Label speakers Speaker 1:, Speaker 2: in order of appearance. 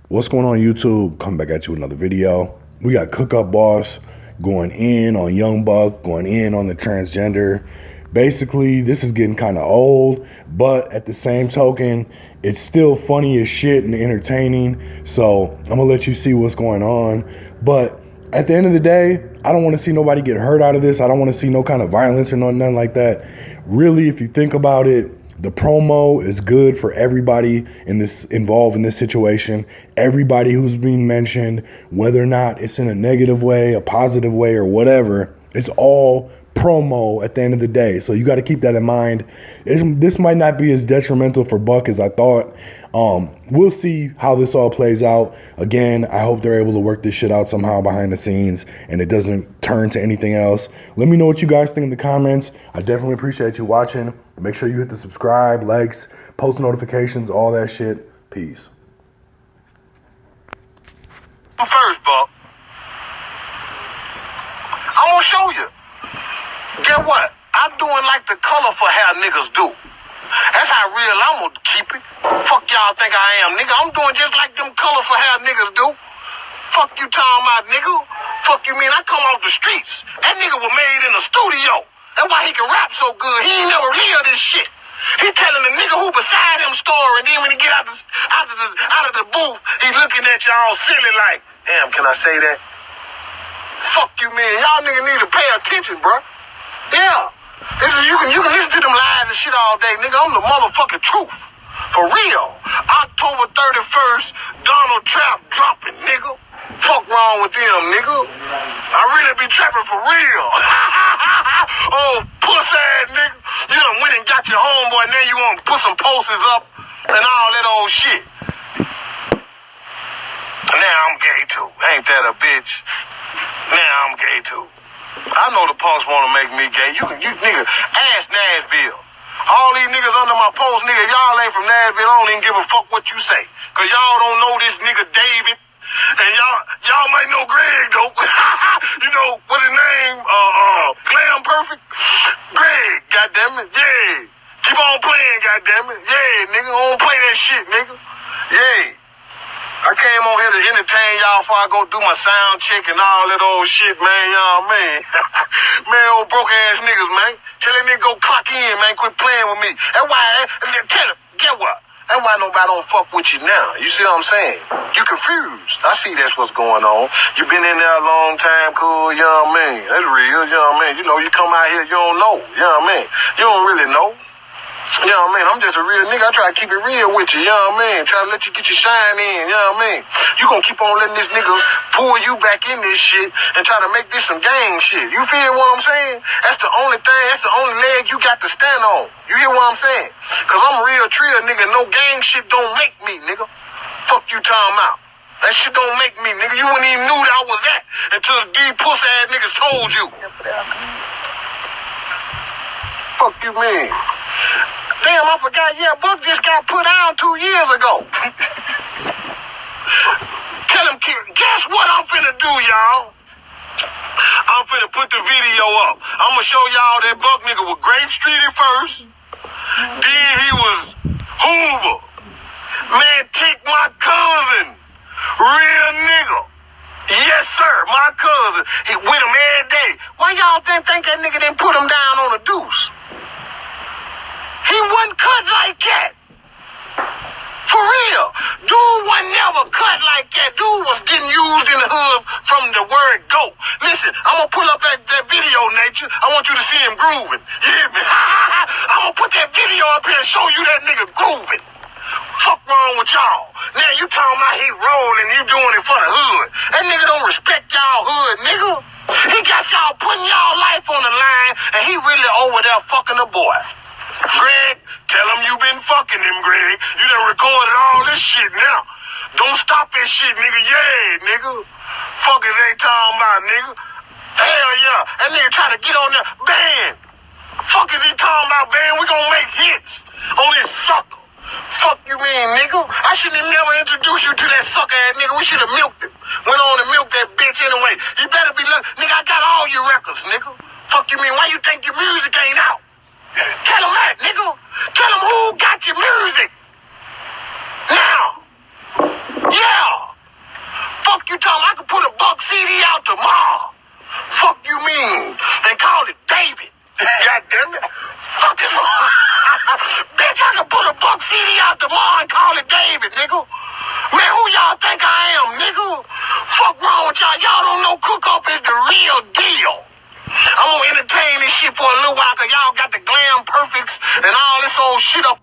Speaker 1: What's going on, YouTube? Coming back at you with another video. We got COOKUP Boss going in on Young Buck, going in on the transgender. Basically, this is getting kind of old, but at the same token, it's still funny as shit and entertaining. So I'm gonna let you see what's going on. But at the end of the day, I don't want to see nobody get hurt out of this. I don't want to see no kind of violence or nothing like that. Really, if you think about it, the promo is good for everybody involved in this situation. Everybody who's being mentioned, whether or not it's in a negative way, a positive way, or whatever, it's all promo at the end of the day. So you got to keep that in mind. This might not be as detrimental for Buck as I thought. We'll see how this all plays out. Again, I hope they're able to work this shit out somehow behind the scenes and it doesn't turn to anything else. Let me know what you guys think in the comments. I definitely appreciate you watching. Make sure you hit the subscribe, likes, post notifications, all that shit. Peace.
Speaker 2: First, Buck, I'm gonna show you. Get what? I'm doing like the colorful hair niggas do. That's how real I'm gonna keep it. Fuck y'all think I am, nigga. I'm doing just like them colorful hair niggas do. Fuck you talking about, nigga. Fuck you mean I come off the streets. That nigga was made in the studio. That's why he can rap so good. He ain't never lived this shit. He telling the nigga who beside him story, and then when he get out of the booth, he looking at y'all silly like, damn, can I say that? Fuck you, man. Y'all nigga need to pay attention, bro. Yeah. This is you can listen to them lies and shit all day, nigga. I'm the motherfucking truth. For real. October 31st, Donald Trump dropping, nigga. Fuck wrong with them, nigga. I really be trapping for real. Oh, pussy ass nigga. You done went and got your homeboy, now you want to put some posters up and all that old shit. Now I'm gay too. Ain't that a bitch? Now I'm gay too. I know the punks want to make me gay. You nigga, ask Nashville. All these niggas under my post, nigga, y'all ain't from Nashville. I don't even give a fuck what you say. Cause y'all don't know this nigga David. And y'all might know Greg though. You know, what's his name? Glam Perfect? Greg, goddammit. Yeah. Keep on playing, goddammit. Yeah, nigga. Don't play that shit, nigga. Yeah. I came on here to entertain y'all before I go do my sound check and all that old shit, man. Y'all, man. Man, old broke ass niggas, man. Tell that nigga go clock in, man. Quit playing with me. That's why, tell him, get what? That's why nobody don't fuck with you now. You see what I'm saying? You confused. I see that's what's going on. You been in there a long time, cool, you know what I mean? That's real, you know what I mean? You know, you come out here, you don't know, you know what I mean? You don't really know. You know what I mean? I'm just a real nigga. I try to keep it real with you, you know what I mean? Try to let you get your shine in, you know what I mean? You gonna keep on letting this nigga pull you back in this shit and try to make this some gang shit. You feel what I'm saying? That's the only thing, that's the only leg you got to stand on. You hear what I'm saying? Cause I'm a real trill nigga. No gang shit don't make me, nigga. Fuck you talking about. That shit don't make me, nigga. You wouldn't even knew that I was that until these pussy ass niggas told you. Fuck you, man. Damn, I forgot. Yeah, Buck just got put down 2 years ago. Tell him, guess what I'm finna do, y'all? I'm finna put the video up. I'm gonna show y'all that Buck nigga was Grape Street at first. Then he was Hoover. Man, take my cousin. Real nigga. Yes, sir, my cousin. He with him every day. Why y'all think that nigga didn't put him down on a deuce? He wasn't cut like that. For real. Dude wasn't never cut like that. Dude was getting used in the hood from the word go. Listen, I'm going to pull up that video, Nature. I want you to see him grooving. You hear me? I'm going to put that video up here and show you that nigga grooving. Fuck wrong with y'all. Now you talking about he rolling, you doing it for the hood. That nigga don't respect y'all hood, nigga. He got y'all putting y'all life on the line, and he really over there fucking a boy. Greg, tell him you been fucking him, Greg. You done recorded all this shit now. Don't stop this shit, nigga. Yeah, nigga. Fuck is they talking about, nigga? Hell yeah. That nigga try to get on there. Ban. Fuck is he talking about, ban? We gonna make hits on this sucker. Fuck you mean, nigga? I shouldn't have never introduced you to that sucker ass nigga. We should have milked him. Went on and milked that bitch anyway. You better be lucky. Nigga, I got all your records, nigga. Fuck you mean? Why you think your music ain't out? Tell him that, nigga. Tell him who got your music. Now. Yeah. Fuck you talking, I can put a buck CD out tomorrow. Fuck you mean? And call it David. God damn it. Fuck this wrong. Bitch, I can put a buck CD out tomorrow and call it David, nigga. Man, who y'all think I am, nigga? Fuck wrong with y'all. Y'all don't know COOKUP is the real deal. I'm gonna entertain this shit for a little while because y'all got the glam perfects and all this old shit up.